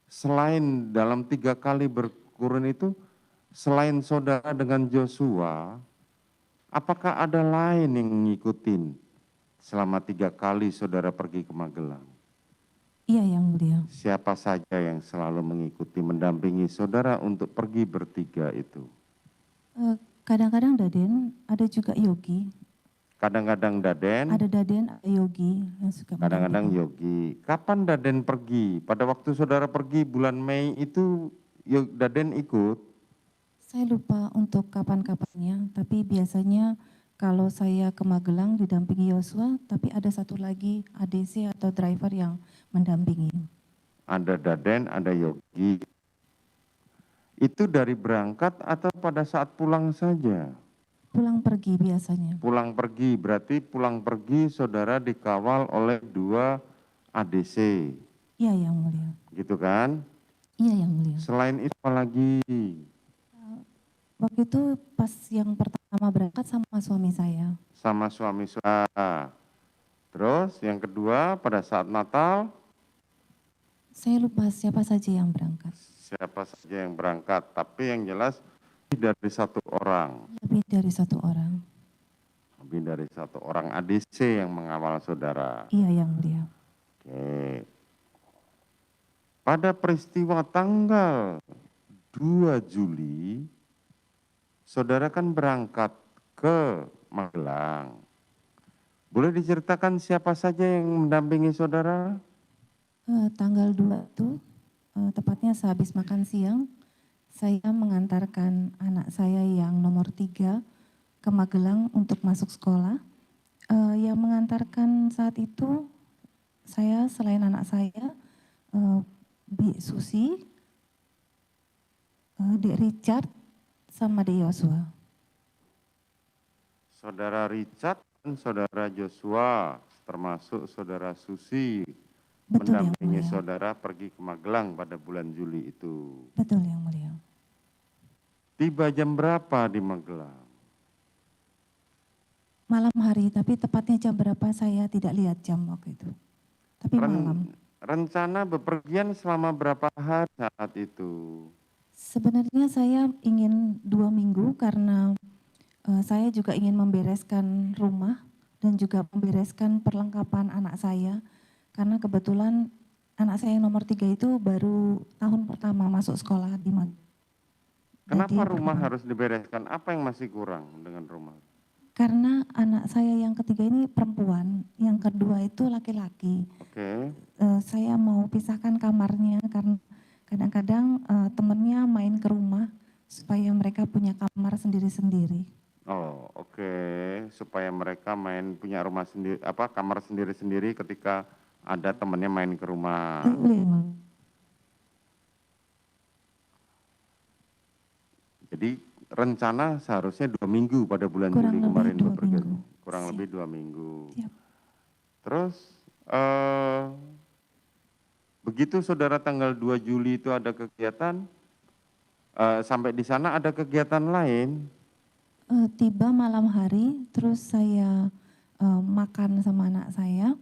selain dalam 3 kali berkurun itu, selain saudara dengan Joshua, apakah ada lain yang ngikutin selama 3 kali saudara pergi ke Magelang? Iya yang mulia. Siapa saja yang selalu mengikuti, mendampingi saudara untuk pergi bertiga itu? Kadang-kadang Daden, ada juga Yogi. Kadang-kadang Daden, Ada Daden, ada Yogi yang suka kadang-kadang mendampingi. Yogi. Kapan Daden pergi? Pada waktu saudara pergi bulan Mei itu Daden ikut? Saya lupa untuk kapan-kapannya, tapi biasanya kalau saya ke Magelang didampingi Yosua, tapi ada satu lagi ADC atau driver yang mendampingi. Ada Daden, ada Yogi. Itu dari berangkat atau pada saat pulang saja? Pulang pergi biasanya. Pulang pergi, berarti pulang pergi saudara dikawal oleh 2 ADC. Iya yang mulia. Gitu kan? Iya yang mulia. Selain itu apa lagi? Waktu itu pas yang pertama berangkat sama suami saya. Sama suami saudara. Terus yang kedua pada saat Natal, Saya lupa siapa saja yang berangkat. siapa saja yang berangkat, tapi yang jelas lebih dari 1 orang. Lebih dari 1 orang. Lebih dari 1 orang ADC yang mengawal saudara. Iya yang mulia. Oke. Pada peristiwa tanggal 2 Juli, saudara kan berangkat ke Magelang. Boleh diceritakan siapa saja yang mendampingi saudara? Tanggal 2 itu, tepatnya sehabis makan siang, saya mengantarkan anak saya yang nomor 3 ke Magelang untuk masuk sekolah. Yang mengantarkan saat itu, saya selain anak saya, Bi Susi, Dek Richard, sama Dek Yosua. Saudara Richard dan saudara Joshua, termasuk saudara Susi, Betul yang mendampingi mulia. saudara pergi ke Magelang pada bulan Juli itu. Betul yang mulia. Tiba jam berapa di Magelang? Malam hari, tapi tepatnya jam berapa saya tidak lihat jam waktu itu. Tapi malam. Rencana bepergian selama berapa hari saat itu? Sebenarnya saya ingin 2 minggu karena saya juga ingin membereskan rumah dan juga membereskan perlengkapan anak saya. Karena kebetulan anak saya yang nomor 3 itu baru tahun pertama masuk sekolah di Magelang. Kenapa rumah harus dibereskan? Apa yang masih kurang dengan rumah? Karena anak saya yang ketiga ini perempuan, yang kedua itu laki-laki. Oke. Saya mau pisahkan kamarnya karena kadang-kadang temennya main ke rumah supaya mereka punya kamar sendiri-sendiri. Oh, oke. Supaya mereka punya rumah sendiri, kamar sendiri-sendiri ketika ada temannya main ke rumah. Jadi rencana seharusnya 2 minggu pada bulan Juli kemarin bepergian. Kurang lebih 2 minggu. Siap. Terus begitu saudara tanggal 2 Juli itu ada kegiatan, sampai di sana ada kegiatan lain? Tiba malam hari, terus saya makan sama anak saya,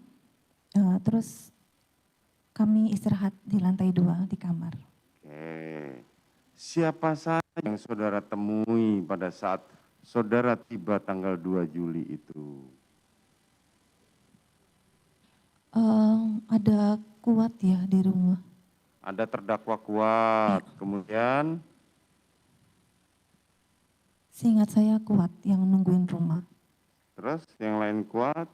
terus kami istirahat di lantai 2 di kamar. Oke. Siapa saja yang saudara temui pada saat saudara tiba tanggal 2 Juli itu? Ada Kuat ya di rumah. Ada terdakwa Kuat, Ya. kemudian Seingat saya Kuat yang nungguin rumah. terus yang lain Kuat?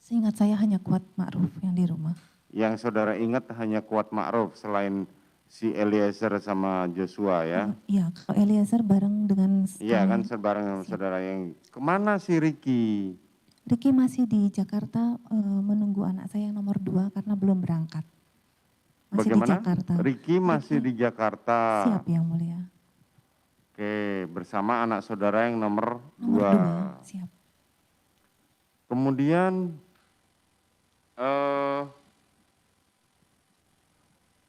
Seingat saya hanya Kuat Ma'ruf yang di rumah. Yang saudara ingat hanya Kuat Ma'ruf selain si Eliezer sama Joshua ya? Iya, kalau Eliezer bareng dengan Iya kan bareng sama saudara yang kemana si Ricky? Ricky masih di Jakarta menunggu anak saya yang nomor 2 karena belum berangkat. Masih Bagaimana? di Jakarta. Ricky masih di Jakarta. Siap yang mulia. Oke, bersama anak saudara yang nomor 2. Siap. Kemudian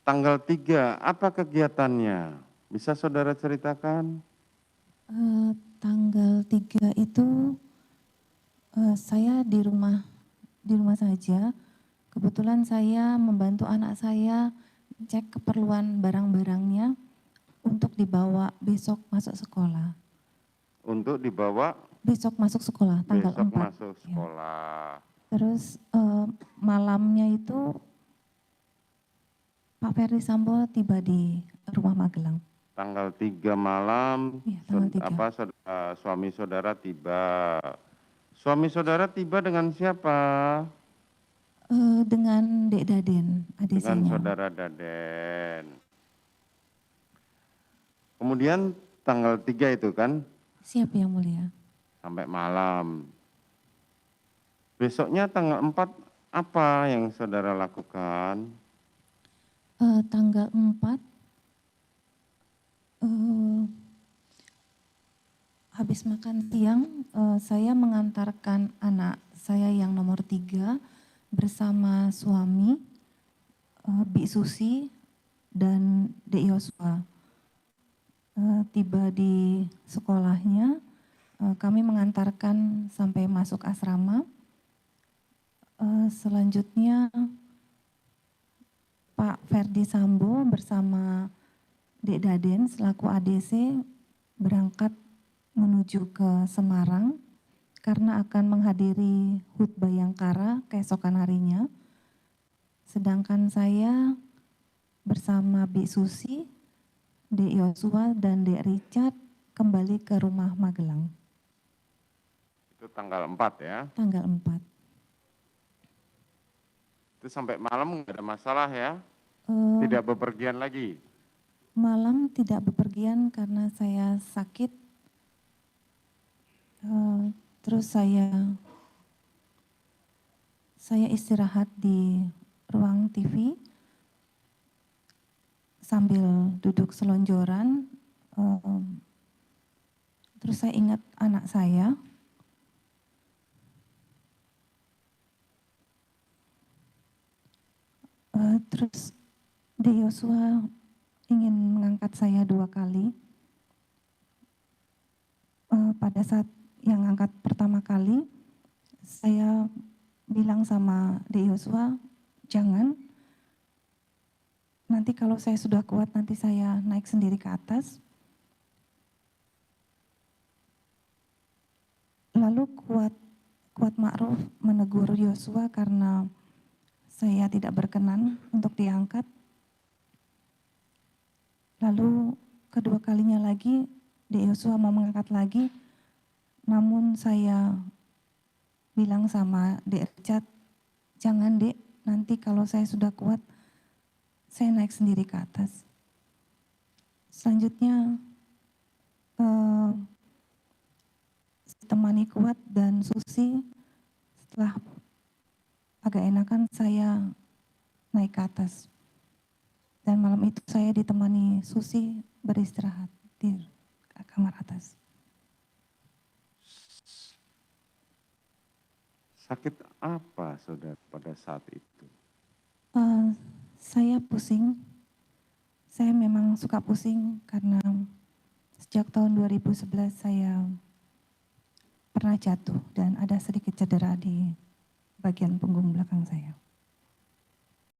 tanggal 3, apa kegiatannya? Bisa saudara ceritakan? Tanggal 3 itu saya di rumah di rumah saja. Kebetulan saya membantu anak saya cek keperluan barang-barangnya untuk dibawa besok masuk sekolah. Untuk dibawa Besok masuk sekolah, tanggal besok 4. masuk Ya. sekolah. Terus malamnya itu Pak Ferdi Sambo tiba di rumah Magelang. Tanggal 3 malam, Iya, tanggal 3. suami saudara tiba. Suami saudara tiba dengan siapa? Dengan Dek Daden, Dengan ADC-nya. saudara Daden. Kemudian tanggal 3 itu kan, Siap Yang Mulia. sampai malam. Besoknya tanggal 4 apa yang saudara lakukan? Tanggal 4, habis makan siang, saya mengantarkan anak saya yang nomor 3 bersama suami, Bi Susi, dan Dek Yosua. Tiba di sekolahnya, kami mengantarkan sampai masuk asrama. Selanjutnya Pak Ferdi Sambo bersama Dek Daden selaku ADC berangkat menuju ke Semarang karena akan menghadiri HUT Bayangkara keesokan harinya. Sedangkan saya bersama Bi Susi, Dek Yosua, dan Dek Richard kembali ke rumah Magelang. Itu tanggal 4 ya? Tanggal 4. Itu sampai malam nggak ada masalah ya? Tidak bepergian lagi? Malam tidak bepergian karena saya sakit. Terus saya istirahat di ruang TV sambil duduk selonjoran. Terus saya ingat anak saya. Terus Dek Yosua ingin mengangkat saya 2 kali. Pada saat yang angkat pertama kali, saya bilang sama Dek Yosua, jangan, nanti kalau saya sudah kuat nanti saya naik sendiri ke atas. Lalu Kuat Ma'ruf menegur Yosua karena saya tidak berkenan untuk diangkat. Lalu kedua kalinya lagi, Dek Yosua mau mengangkat lagi, namun saya bilang sama Dek Richard, jangan Dek, nanti kalau saya sudah kuat, saya naik sendiri ke atas. Selanjutnya, temani Kuat dan Susi, setelah agak enakan saya naik ke atas. Dan malam itu saya ditemani Susi beristirahat di kamar atas. Sakit apa saudara pada saat itu? Saya pusing. Saya memang suka pusing karena sejak tahun 2011 saya pernah jatuh dan ada sedikit cedera di bagian punggung belakang saya.